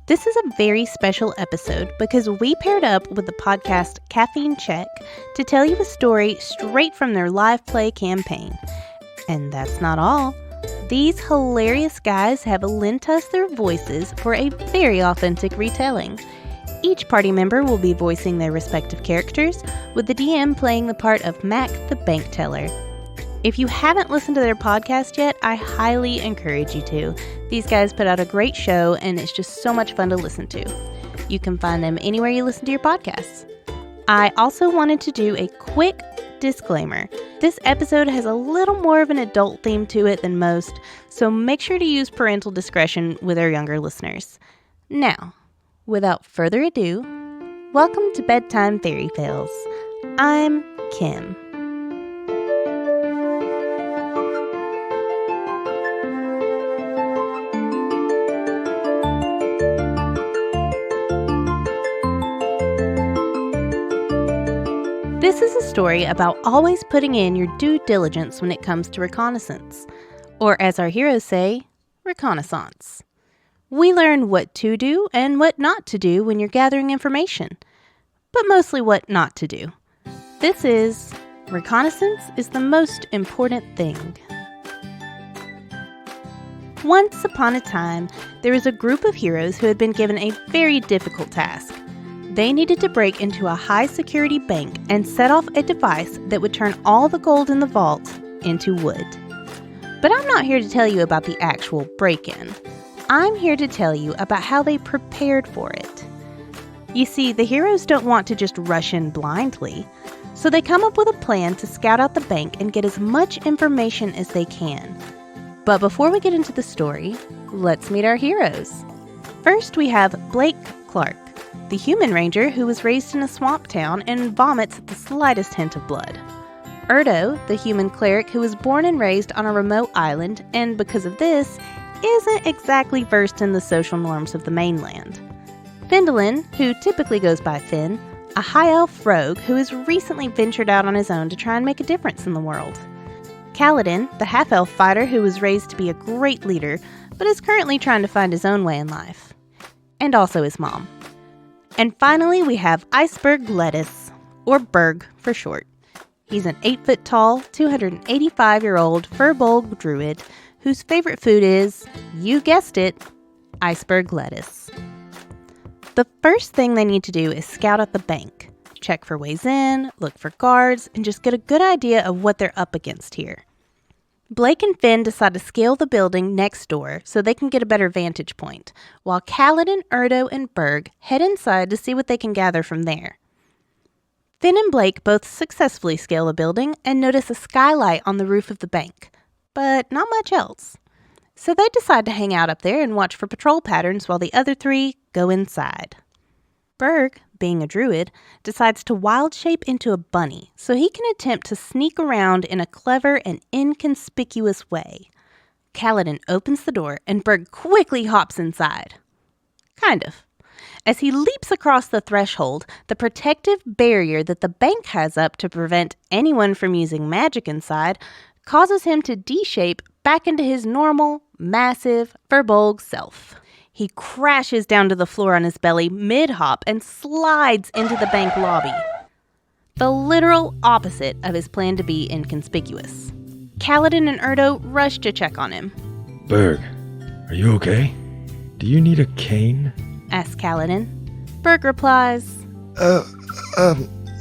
This is a very special episode because we paired up with the podcast Caffeine Check to tell you a story straight from their live play campaign. And that's not all. These hilarious guys have lent us their voices for a very authentic retelling. Each party member will be voicing their respective characters, with the DM playing the part of Mac the bank teller. If you haven't listened to their podcast yet, I highly encourage you to. These guys put out a great show, and it's just so much fun to listen to. You can find them anywhere you listen to your podcasts. I also wanted to do a quick disclaimer. This episode has a little more of an adult theme to it than most, so make sure to use parental discretion with our younger listeners. Now, without further ado, welcome to Bedtime FairyFails. I'm Kim. This is a story about always putting in your due diligence when it comes to reconnaissance, or as our heroes say, Reconnaissance. We learn what to do and what not to do when you're gathering information, but mostly what not to do. This is Reconnaissance is the most important thing. Once upon a time, there was a group of heroes who had been given a very difficult task. They needed to break into a high-security bank and set off a device that would turn all the gold in the vault into wood. But I'm not here to tell you about the actual break-in. I'm here to tell you about how they prepared for it. You see, the heroes don't want to just rush in blindly, so they come up with a plan to scout out the bank and get as much information as they can. But before we get into the story, let's meet our heroes. First, we have Blake Clark, the human ranger who was raised in a swamp town and vomits at the slightest hint of blood. Erdo, the human cleric who was born and raised on a remote island and, because of this, isn't exactly versed in the social norms of the mainland. Findolin, who typically goes by Finn, a high elf rogue who has recently ventured out on his own to try and make a difference in the world. Kaladin, the half-elf fighter who was raised to be a great leader, but is currently trying to find his own way in life. And also his mom. And finally, we have Iceberg Lettuce, or Berg for short. He's an 8-foot-tall, 285-year-old furbolg druid whose favorite food is, you guessed it, iceberg lettuce. The first thing they need to do is scout out the bank, check for ways in, look for guards, and just get a good idea of what they're up against here. Blake and Finn decide to scale the building next door so they can get a better vantage point, while Kaladin, Erdo, and Berg head inside to see what they can gather from there. Finn and Blake both successfully scale the building and notice a skylight on the roof of the bank, but not much else. So they decide to hang out up there and watch for patrol patterns while the other three go inside. Berg, being a druid, decides to wild shape into a bunny so he can attempt to sneak around in a clever and inconspicuous way. Kaladin opens the door and Berg quickly hops inside. Kind of. As he leaps across the threshold, the protective barrier that the bank has up to prevent anyone from using magic inside causes him to de-shape back into his normal, massive, furbolg self. He crashes down to the floor on his belly mid-hop and slides into the bank lobby. The literal opposite of his plan to be inconspicuous. Kaladin and Erdo rush to check on him. Berg, are you okay? Do you need a cane? Asks Kaladin. Berg replies,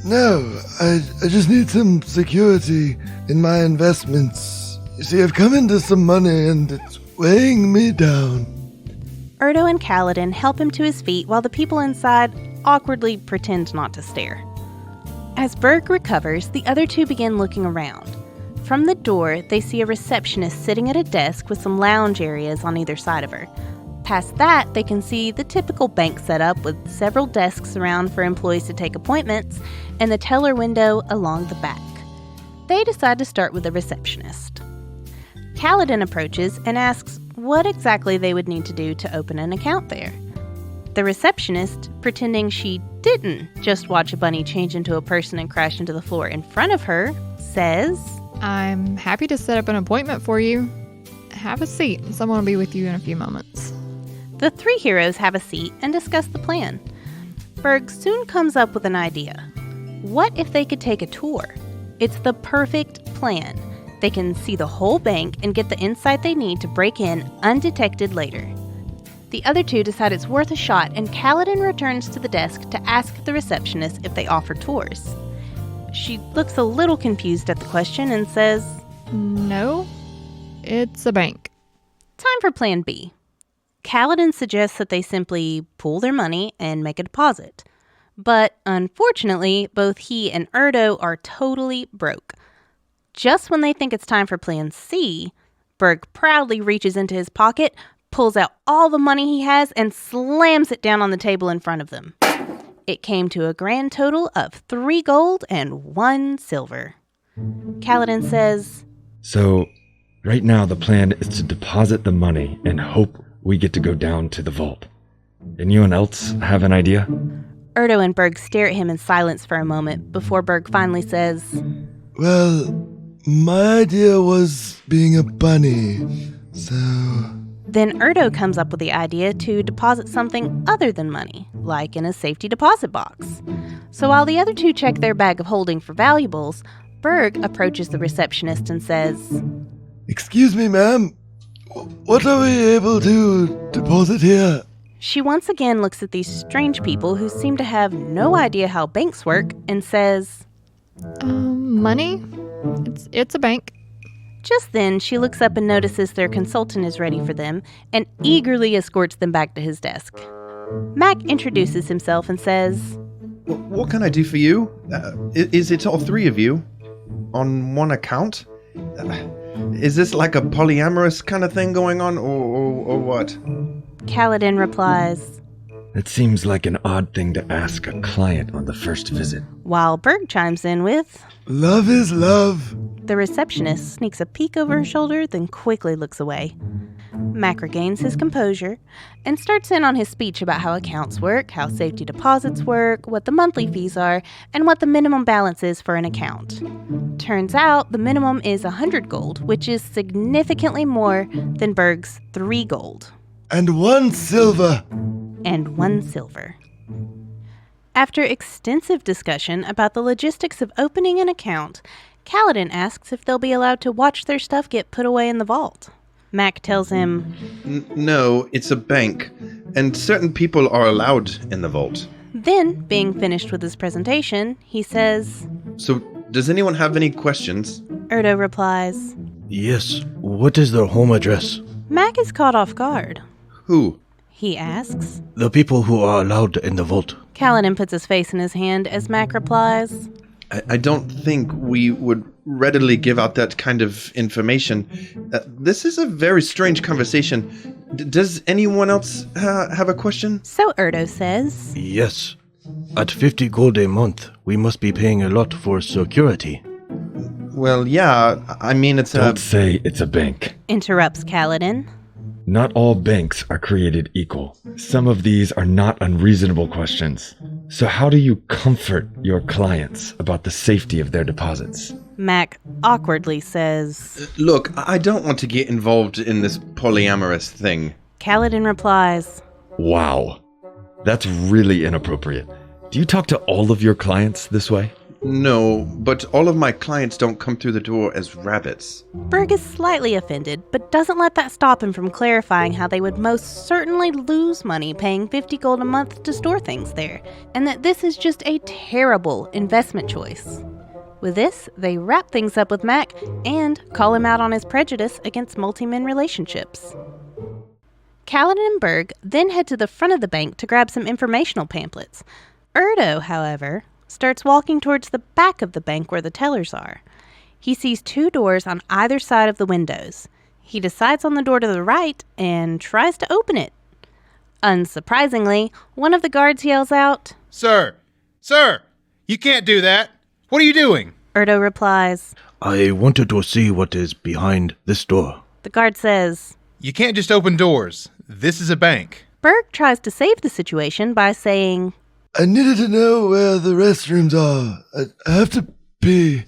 No, I just need some security in my investments. You see, I've come into some money and it's weighing me down. Erdo and Kaladin help him to his feet while the people inside awkwardly pretend not to stare. As Berg recovers, the other two begin looking around. From the door, they see a receptionist sitting at a desk with some lounge areas on either side of her. Past that, they can see the typical bank setup with several desks around for employees to take appointments and the teller window along the back. They decide to start with the receptionist. Kaladin approaches and asks what exactly they would need to do to open an account there. The receptionist, pretending she didn't just watch a bunny change into a person and crash into the floor in front of her, says, I'm happy to set up an appointment for you. Have a seat. Someone will be with you in a few moments. The three heroes have a seat and discuss the plan. Berg soon comes up with an idea. What if they could take a tour? It's the perfect plan. They can see the whole bank and get the insight they need to break in undetected later. The other two decide it's worth a shot, and Kaladin returns to the desk to ask the receptionist if they offer tours. She looks a little confused at the question and says, No, it's a bank. Time for plan B. Kaladin suggests that they simply pool their money and make a deposit. But unfortunately, both he and Erdo are totally broke. Just when they think it's time for plan C, Berg proudly reaches into his pocket, pulls out all the money he has, and slams it down on the table in front of them. It came to a grand total of 3 gold and 1 silver. Kaladin says, So, right now the plan is to deposit the money and hope we get to go down to the vault. Anyone else have an idea? Erdo and Berg stare at him in silence for a moment before Berg finally says, Well, my idea was being a bunny, so... Then Erdo comes up with the idea to deposit something other than money, like in a safety deposit box. So while the other two check their bag of holding for valuables, Berg approaches the receptionist and says, Excuse me, ma'am. What are we able to deposit here? She once again looks at these strange people who seem to have no idea how banks work and says, Money? It's a bank. Just then, she looks up and notices their consultant is ready for them and eagerly escorts them back to his desk. Mac introduces himself and says, What can I do for you? Is it all 3 of you? On one account? Is this like a polyamorous kind of thing going on, or what? Kaladin replies, It seems like an odd thing to ask a client on the first visit. while Berg chimes in with, Love is love. The receptionist sneaks a peek over her shoulder, then quickly looks away. Mac regains his composure and starts in on his speech about how accounts work, how safety deposits work, what the monthly fees are, and what the minimum balance is for an account. Turns out the minimum is 100 gold, which is significantly more than Berg's 3 gold. And 1 silver. And 1 silver. After extensive discussion about the logistics of opening an account, Kaladin asks if they'll be allowed to watch their stuff get put away in the vault. Mac tells him, No, it's a bank, and certain people are allowed in the vault. Then, being finished with his presentation, he says, So, does anyone have any questions? Erdo replies, Yes, what is their home address? Mac is caught off guard. Who? He asks. The people who are allowed in the vault. Kaladin puts his face in his hand as Mac replies, I don't think we would readily give out that kind of information. This is a very strange conversation. Does anyone else have a question? So Erdo says, Yes. At 50 gold a month, we must be paying a lot for security. Well, yeah, I mean, it's Don't say it's a bank. Interrupts Kaladin. Not all banks are created equal. Some of these are not unreasonable questions. So how do you comfort your clients about the safety of their deposits? Mac awkwardly says, Look, I don't want to get involved in this polyamorous thing. Kaladin replies, Wow. That's really inappropriate. Do you talk to all of your clients this way? No, but all of my clients don't come through the door as rabbits. Berg is slightly offended, but doesn't let that stop him from clarifying how they would most certainly lose money paying 50 gold a month to store things there, and that this is just a terrible investment choice. With this, they wrap things up with Mac and call him out on his prejudice against multi-men relationships. Kaladin and Berg then head to the front of the bank to grab some informational pamphlets. Erdo, however, starts walking towards the back of the bank where the tellers are. He sees 2 doors on either side of the windows. He decides on the door to the right and tries to open it. Unsurprisingly, one of the guards yells out, Sir! Sir! You can't do that! What are you doing? Erdo replies. I wanted to see what is behind this door. The guard says, You can't just open doors. This is a bank. Berg tries to save the situation by saying, I needed to know where the restrooms are. I have to pee.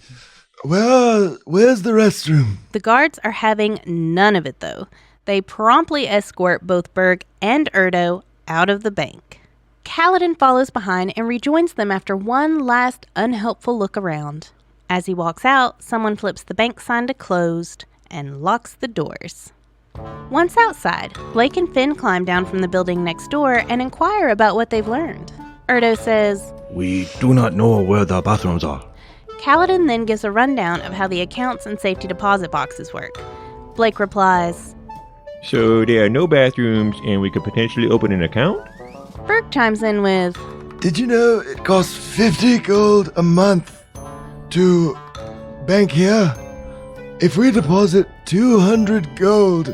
Where's the restroom? The guards are having none of it, though. They promptly escort both Berg and Erdo out of the bank. Kaladin follows behind and rejoins them after one last unhelpful look around. As he walks out, someone flips the bank sign to closed and locks the doors. Once outside, Blake and Finn climb down from the building next door and inquire about what they've learned. Erdo says, We do not know where the bathrooms are. Kaladin then gives a rundown of how the accounts and safety deposit boxes work. Blake replies, So there are no bathrooms and we could potentially open an account? Berg chimes in with, Did you know it costs 50 gold a month to bank here? If we deposit 200 gold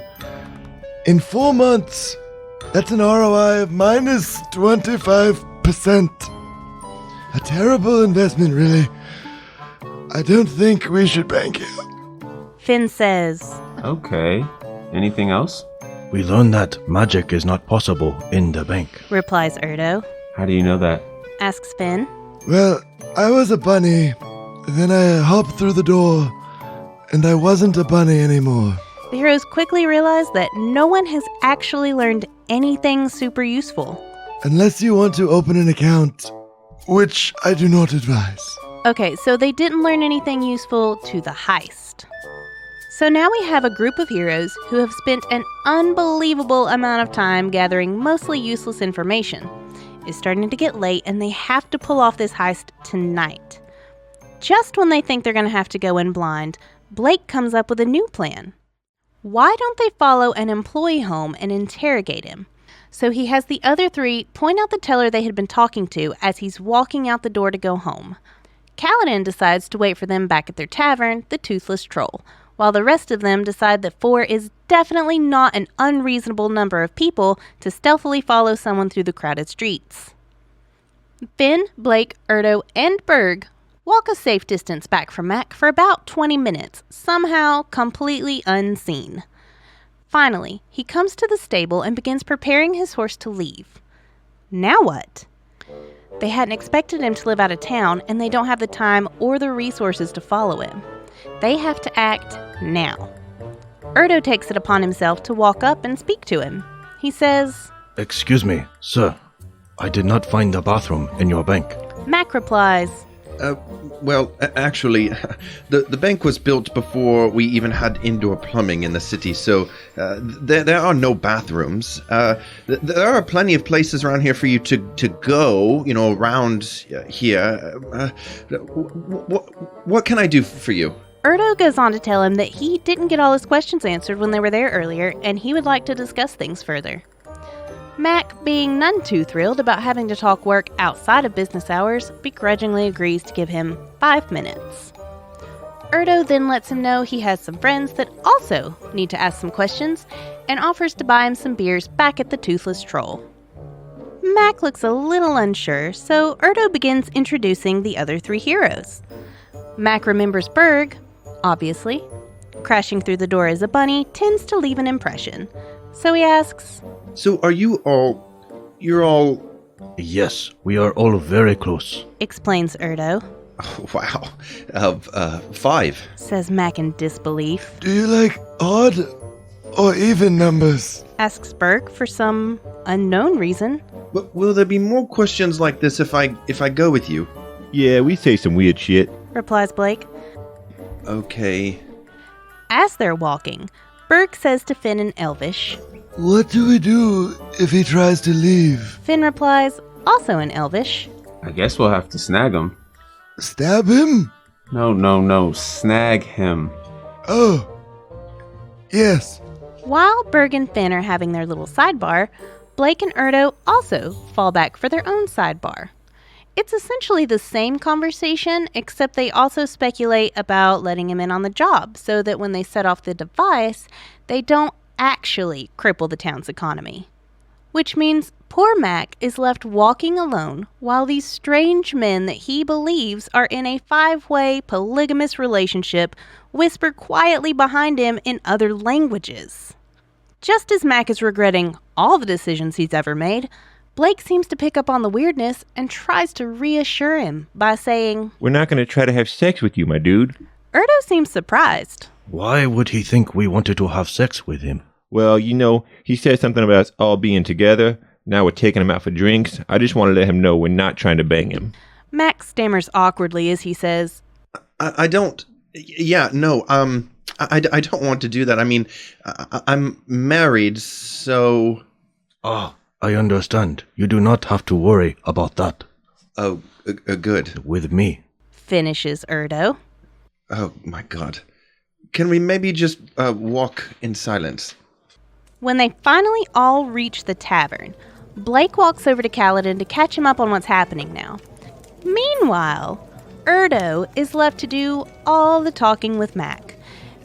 in 4 months, that's an ROI of minus 25%. A terrible investment, really. I don't think we should bank it. Finn says, Okay. Anything else? We learned that magic is not possible in the bank. replies Erdo. How do you know that? Asks Finn. Well, I was a bunny. Then I hopped through the door, and I wasn't a bunny anymore. The heroes quickly realize that no one has actually learned anything super useful. Unless you want to open an account, which I do not advise. Okay, so they didn't learn anything useful to the heist. So now we have a group of heroes who have spent an unbelievable amount of time gathering mostly useless information. It's starting to get late and they have to pull off this heist tonight. Just when they think they're going to have to go in blind, Blake comes up with a new plan. Why don't they follow an employee home and interrogate him? So he has the other three point out the teller they had been talking to as he's walking out the door to go home. Kaladin decides to wait for them back at their tavern, the Toothless Troll, while the rest of them decide that 4 is definitely not an unreasonable number of people to stealthily follow someone through the crowded streets. Finn, Blake, Erdo, and Berg walk a safe distance back from Mac for about 20 minutes, somehow completely unseen. Finally, he comes to the stable and begins preparing his horse to leave. Now what? They hadn't expected him to live out of town, and they don't have the time or the resources to follow him. They have to act now. Erdo takes it upon himself to walk up and speak to him. He says, Excuse me, sir. I did not find the bathroom in your bank. Mac replies, Actually, the bank was built before we even had indoor plumbing in the city, so there are no bathrooms. There are plenty of places around here for you to go, around here. What can I do for you? Erdo goes on to tell him that he didn't get all his questions answered when they were there earlier, and he would like to discuss things further. Mac, being none too thrilled about having to talk work outside of business hours, begrudgingly agrees to give him 5 minutes. Erdo then lets him know he has some friends that also need to ask some questions, and offers to buy him some beers back at the Toothless Troll. Mac looks a little unsure, so Erdo begins introducing the other 3 heroes. Mac remembers Berg, obviously. Crashing through the door as a bunny tends to leave an impression. So he asks, So are you're all... Yes, we are all very close. explains Erdo. Oh, wow. 5. Says Mac in disbelief. Do you like odd or even numbers? Asks Berg for some unknown reason. Will there be more questions like this if I go with you? Yeah, we say some weird shit. Replies Blake. Okay. As they're walking, Berg says to Finn in Elvish. What do we do if he tries to leave? Finn replies, also in Elvish. I guess we'll have to snag him. Stab him? No. Snag him. Oh. Yes. While Berg and Finn are having their little sidebar, Blake and Erdo also fall back for their own sidebar. It's essentially the same conversation, except they also speculate about letting him in on the job so that when they set off the device, they don't actually cripple the town's economy. Which means poor Mac is left walking alone while these strange men that he believes are in a 5-way polygamous relationship whisper quietly behind him in other languages. Just as Mac is regretting all the decisions he's ever made, Blake seems to pick up on the weirdness and tries to reassure him by saying, We're not going to try to have sex with you, my dude. Erdo seems surprised. Why would he think we wanted to have sex with him? Well, he said something about us all being together. Now we're taking him out for drinks. I just want to let him know we're not trying to bang him. Max stammers awkwardly as he says, I don't. Yeah, no. I don't want to do that. I mean, I'm married, so. Ah, I understand. You do not have to worry about that. Oh, good. With me. Finishes Erdo. Oh my God. Can we maybe just walk in silence? When they finally all reach the tavern, Blake walks over to Kaladin to catch him up on what's happening now. Meanwhile, Erdo is left to do all the talking with Mac.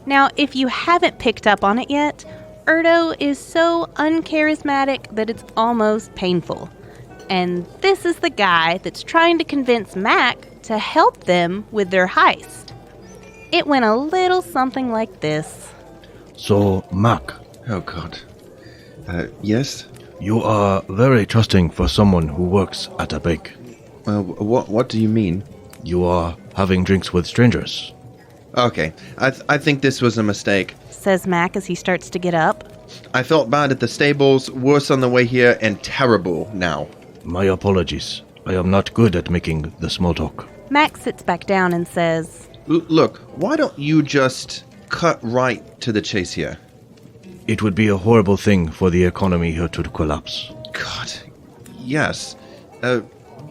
Now, if you haven't picked up on it yet, Erdo is so uncharismatic that it's almost painful. And this is the guy that's trying to convince Mac to help them with their heist. It went a little something like this. So, Mac. Oh God. Yes? You are very trusting for someone who works at a bank. What do you mean? You are having drinks with strangers. Okay, I think this was a mistake. Says Mac as he starts to get up. I felt bad at the stables, worse on the way here, and terrible now. My apologies. I am not good at making the small talk. Mac sits back down and says, Look, why don't you just cut right to the chase here? It would be a horrible thing for the economy here to collapse. God, yes.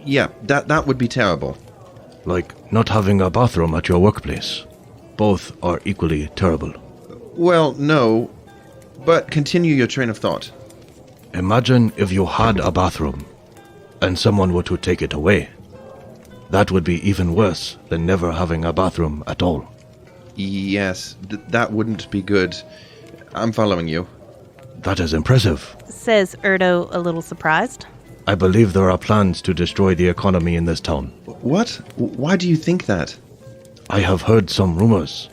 Yeah, that would be terrible. Like not having a bathroom at your workplace. Both are equally terrible. Well, no, but continue your train of thought. Imagine if you had a bathroom and someone were to take it away. That would be even worse than never having a bathroom at all. Yes, that wouldn't be good. I'm following you. That is impressive, says Erdo, a little surprised. I believe there are plans to destroy the economy in this town. What? Why do you think that? I have heard some rumors.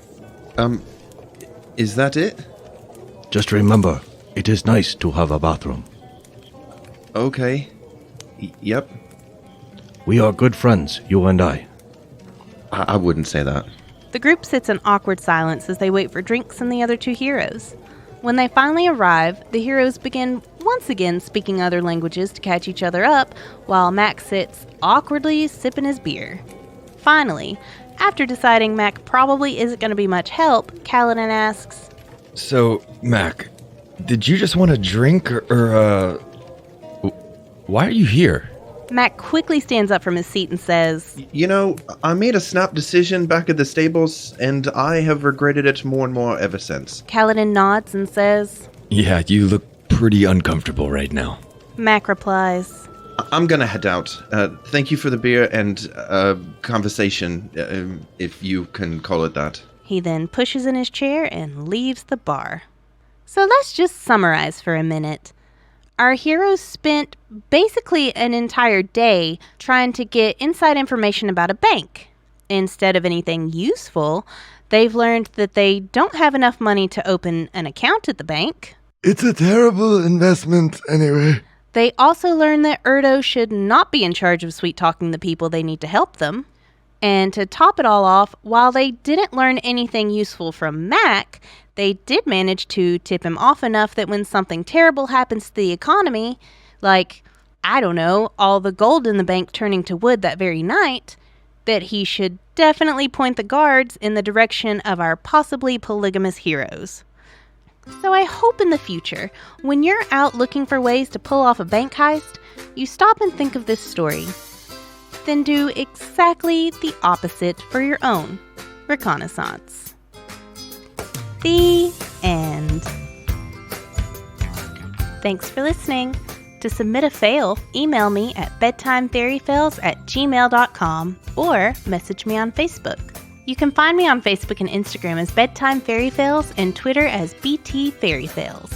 Is that it? Just remember, it is nice to have a bathroom. Okay. Yep. We are good friends, you and I. I wouldn't say that. The group sits in awkward silence as they wait for drinks and the other two heroes. When they finally arrive, the heroes begin once again speaking other languages to catch each other up, while Mac sits awkwardly sipping his beer. Finally, after deciding Mac probably isn't going to be much help, Kaladin asks, So, Mac, did you just want a drink or why are you here? Mac quickly stands up from his seat and says, I made a snap decision back at the stables, and I have regretted it more and more ever since. Kaladin nods and says, Yeah, you look pretty uncomfortable right now. Mac replies, I'm gonna head out. Thank you for the beer and conversation, if you can call it that. He then pushes in his chair and leaves the bar. So let's just summarize for a minute. Our heroes spent basically an entire day trying to get inside information about a bank. Instead of anything useful, they've learned that they don't have enough money to open an account at the bank. It's a terrible investment anyway. They also learned that Erdo should not be in charge of sweet-talking the people they need to help them. And to top it all off, while they didn't learn anything useful from Mac, they did manage to tip him off enough that when something terrible happens to the economy, like, I don't know, all the gold in the bank turning to wood that very night, that he should definitely point the guards in the direction of our possibly polygamous heroes. So I hope in the future, when you're out looking for ways to pull off a bank heist, you stop and think of this story. Then do exactly the opposite for your own Reconnaissance. The end. Thanks for listening. To submit a fail, email me at bedtimefairyfails@gmail.com or message me on Facebook. You can find me on Facebook and Instagram as Bedtime FairyFails and Twitter as BT FairyFails.